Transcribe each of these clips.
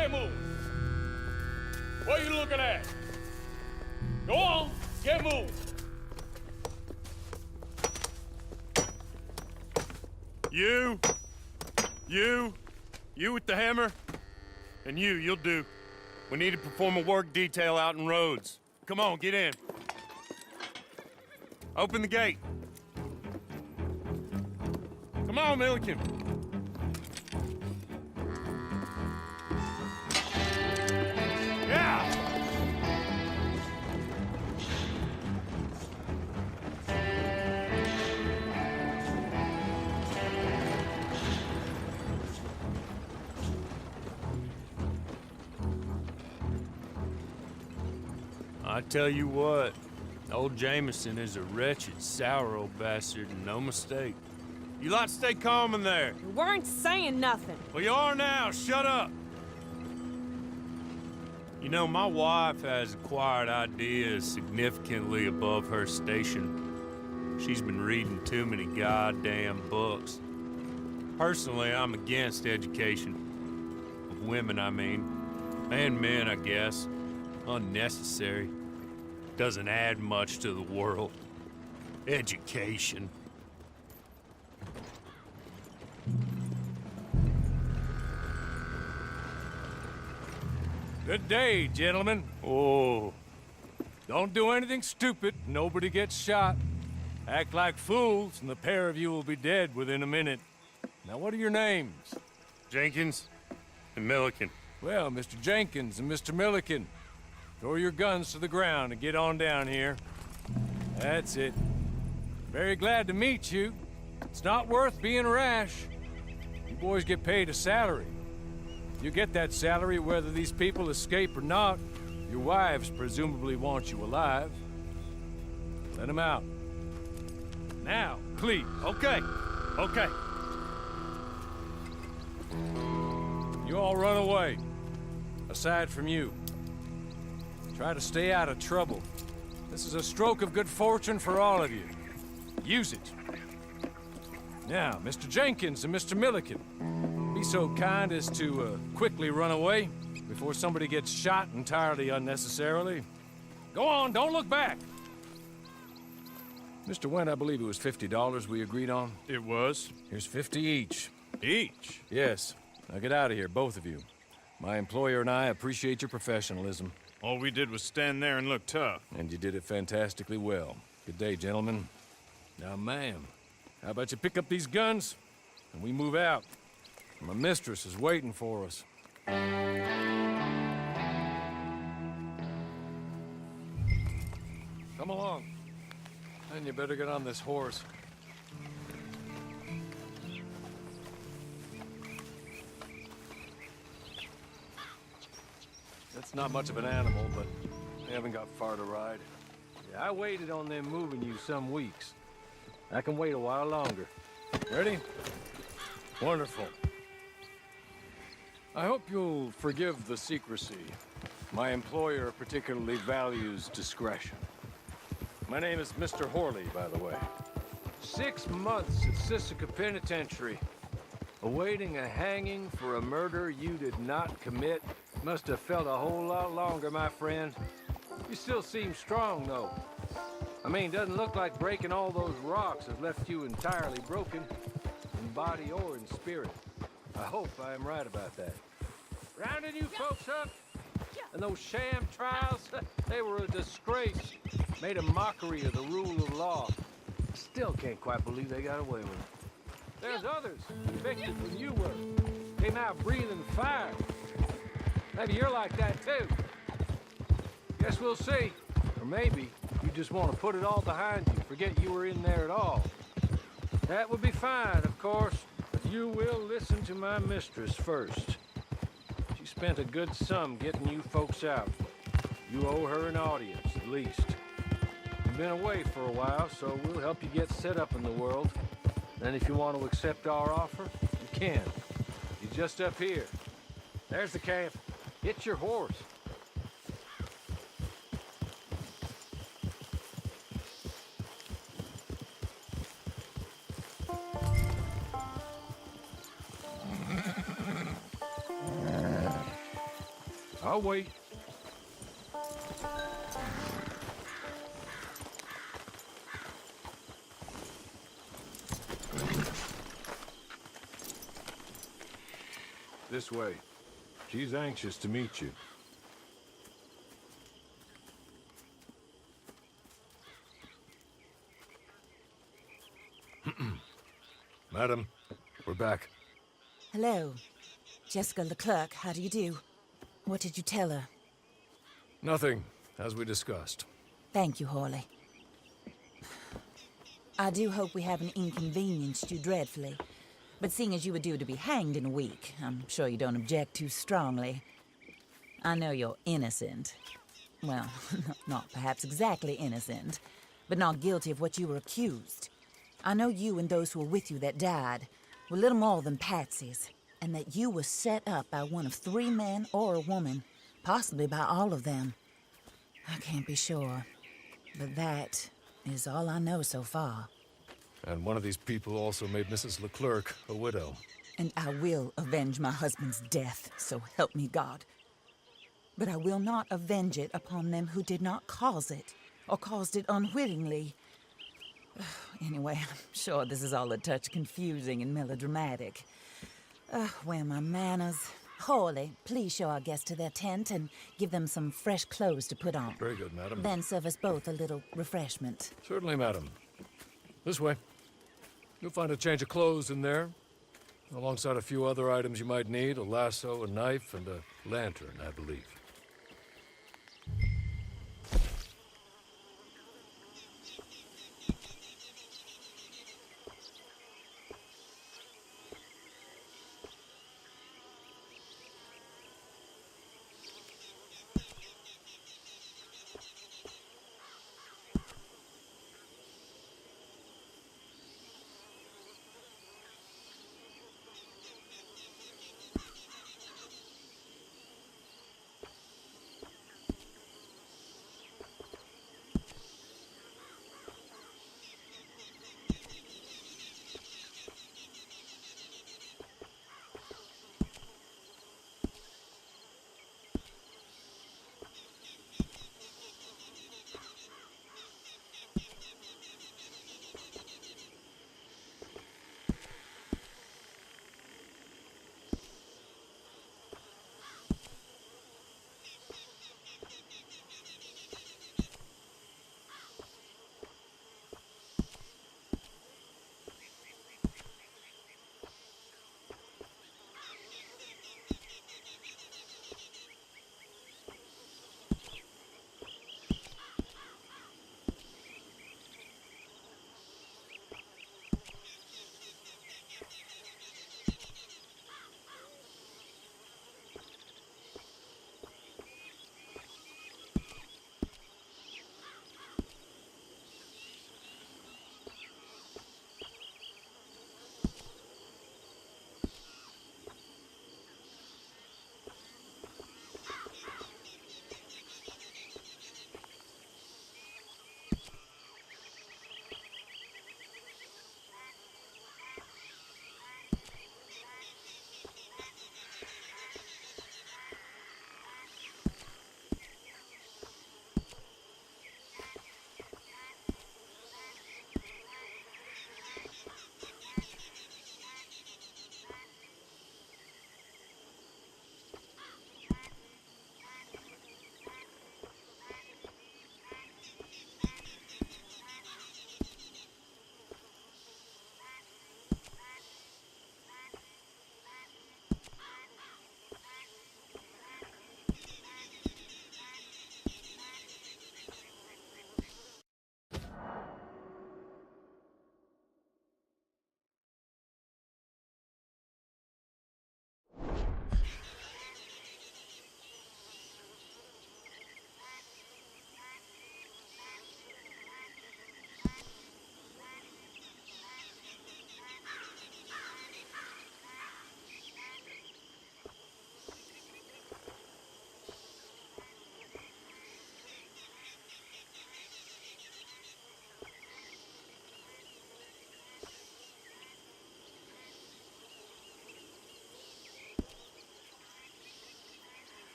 get moving. What are you looking at? Go on, get moving. You with the hammer? And you'll do. We need to perform a work detail out in Rhodes. Come on, get in. Open the gate. Come on, Milliken. Yeah! I tell you what, old Jameson is a wretched, sour old bastard, and no mistake. You lot stay calm in there. We weren't saying nothing. Well, you are now. Shut up. You know, my wife has acquired ideas significantly above her station. She's been reading too many goddamn books. Personally, I'm against education. Of women, I mean. And men, I guess. Unnecessary. Doesn't add much to the world. Education. Good day, gentlemen. Oh. Don't do anything stupid. Nobody gets shot. Act like fools, and the pair of you will be dead within a minute. Now, what are your names? Jenkins and Milliken. Well, Mr. Jenkins and Mr. Milliken, throw your guns to the ground and get on down here. That's it. Very glad to meet you. It's not worth being rash. You boys get paid a salary. You get that salary whether these people escape or not. Your wives presumably want you alive. Let them out. Now, please. Okay. You all run away. Aside from you. Try to stay out of trouble. This is a stroke of good fortune for all of you. Use it. Now, Mr. Jenkins and Mr. Milliken, be so kind as to quickly run away before somebody gets shot entirely unnecessarily. Go on, don't look back. Mr. Wendt, I believe it was $50 we agreed on. It was. Here's 50 each. Each? Yes. Now get out of here, both of you. My employer and I appreciate your professionalism. All we did was stand there and look tough. And you did it fantastically well. Good day, gentlemen. Now, ma'am, how about you pick up these guns and we move out? My mistress is waiting for us. Come along. And you better get on this horse. It's not much of an animal, but they haven't got far to ride. Yeah, I waited on them moving you some weeks. I can wait a while longer. Ready? Wonderful. I hope you'll forgive the secrecy. My employer particularly values discretion. My name is Mr. Horley, by the way. 6 months at Sisika Penitentiary, awaiting a hanging for a murder you did not commit. Must have felt a whole lot longer, my friend. You still seem strong, though. I mean, doesn't look like breaking all those rocks has left you entirely broken, in body or in spirit. I hope I am right about that. Rounding you folks up, and those sham trials, they were a disgrace. Made a mockery of the rule of law. Still can't quite believe they got away with it. There's others convicted when you were. Came out breathing fire. Maybe you're like that too. Guess we'll see. Or maybe you just want to put it all behind you, forget you were in there at all. That would be fine, of course, but you will listen to my mistress first. She spent a good sum getting you folks out. You owe her an audience, at least. You've been away for a while, so we'll help you get set up in the world. Then if you want to accept our offer, you can. You're just up here. There's the camp. Get your horse. I'll wait. This way. She's anxious to meet you. Madam, we're back. Hello. Jessica Leclerc, how do you do? What did you tell her? Nothing, as we discussed. Thank you, Hawley. I do hope we haven't inconvenienced you dreadfully. But seeing as you were due to be hanged in a week, I'm sure you don't object too strongly. I know you're innocent. Well, not perhaps exactly innocent, but not guilty of what you were accused. I know you and those who were with you that died were little more than patsies, and that you were set up by one of 3 men or a woman, possibly by all of them. I can't be sure, but that is all I know so far. And one of these people also made Mrs. Leclerc a widow. And I will avenge my husband's death, so help me God. But I will not avenge it upon them who did not cause it, or caused it unwittingly. Anyway, I'm sure this is all a touch confusing and melodramatic. Where are my manners? Hawley, please show our guests to their tent and give them some fresh clothes to put on. Very good, madam. Then serve us both a little refreshment. Certainly, madam. This way. You'll find a change of clothes in there, alongside a few other items you might need, a lasso, a knife, and a lantern, I believe.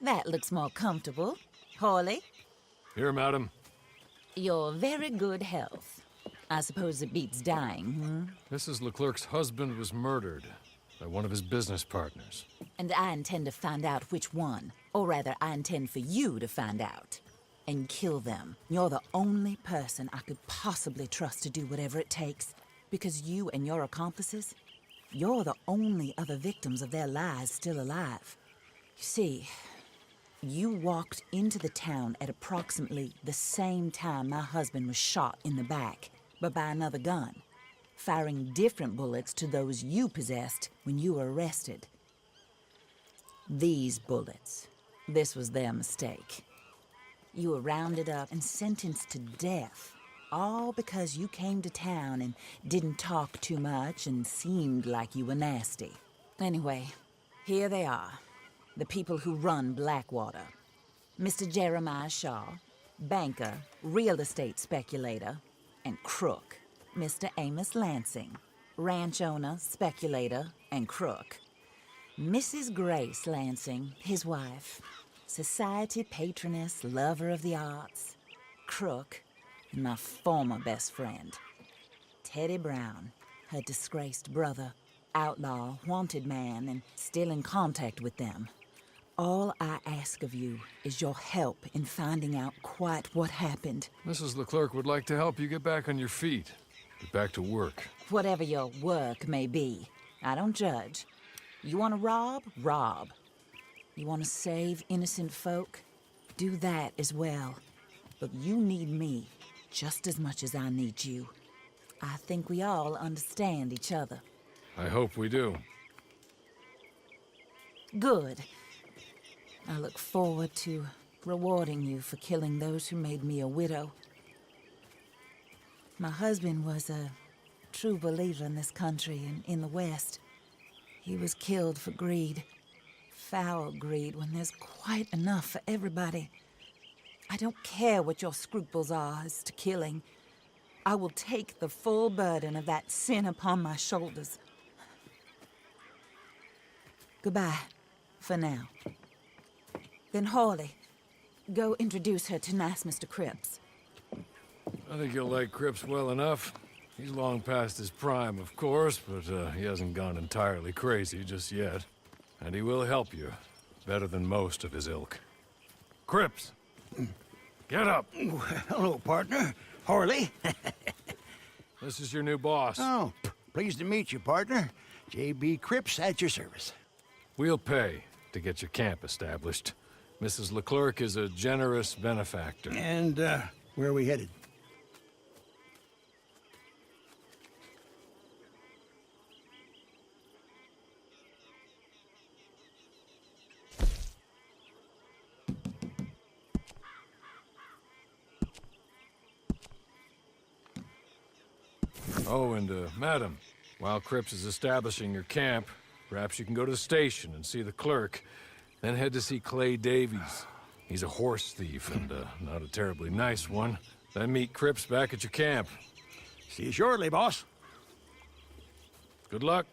That looks more comfortable. Hawley, Here, madam. your very good health. I suppose it beats dying, Mrs. Leclerc's husband was murdered by one of his business partners. And I intend to find out which one. Or rather, I intend for you to find out. And kill them. You're the only person I could possibly trust to do whatever it takes. Because you and your accomplices, you're the only other victims of their lies still alive. You see, you walked into the town at approximately the same time my husband was shot in the back, but by another gun, firing different bullets to those you possessed when you were arrested. These bullets, this was their mistake. You were rounded up and sentenced to death, all because you came to town and didn't talk too much and seemed like you were nasty. Anyway, here they are, the people who run Blackwater. Mr. Jeremiah Shaw, banker, real estate speculator, and crook. Mr. Amos Lansing, ranch owner, speculator, and crook. Mrs. Grace Lansing, his wife, society patroness, lover of the arts, crook, and my former best friend. Teddy Brown, her disgraced brother, outlaw, wanted man, and still in contact with them. All I ask of you is your help in finding out quite what happened. Mrs. Leclerc would like to help you get back on your feet. Get back to work. Whatever your work may be, I don't judge. You want to rob? Rob. You want to save innocent folk? Do that as well. But you need me just as much as I need you. I think we all understand each other. I hope we do. Good. I look forward to rewarding you for killing those who made me a widow. My husband was a true believer in this country and in the West. He was killed for greed. Foul greed when there's quite enough for everybody. I don't care what your scruples are as to killing. I will take the full burden of that sin upon my shoulders. Goodbye, for now. Then Hawley, go introduce her to nice Mr. Cripps. I think you'll like Cripps well enough. He's long past his prime, of course, but he hasn't gone entirely crazy just yet. And he will help you, better than most of his ilk. Cripps! Get up! Hello, partner. Harley. This is your new boss. Oh, pleased to meet you, partner. J.B. Cripps at your service. We'll pay to get your camp established. Mrs. Leclerc is a generous benefactor. And, where are we headed? Oh, and, madam, while Cripps is establishing your camp, perhaps you can go to the station and see the clerk, then head to see Clay Davies. He's a horse thief and, not a terribly nice one. Then meet Cripps back at your camp. See you shortly, boss. Good luck.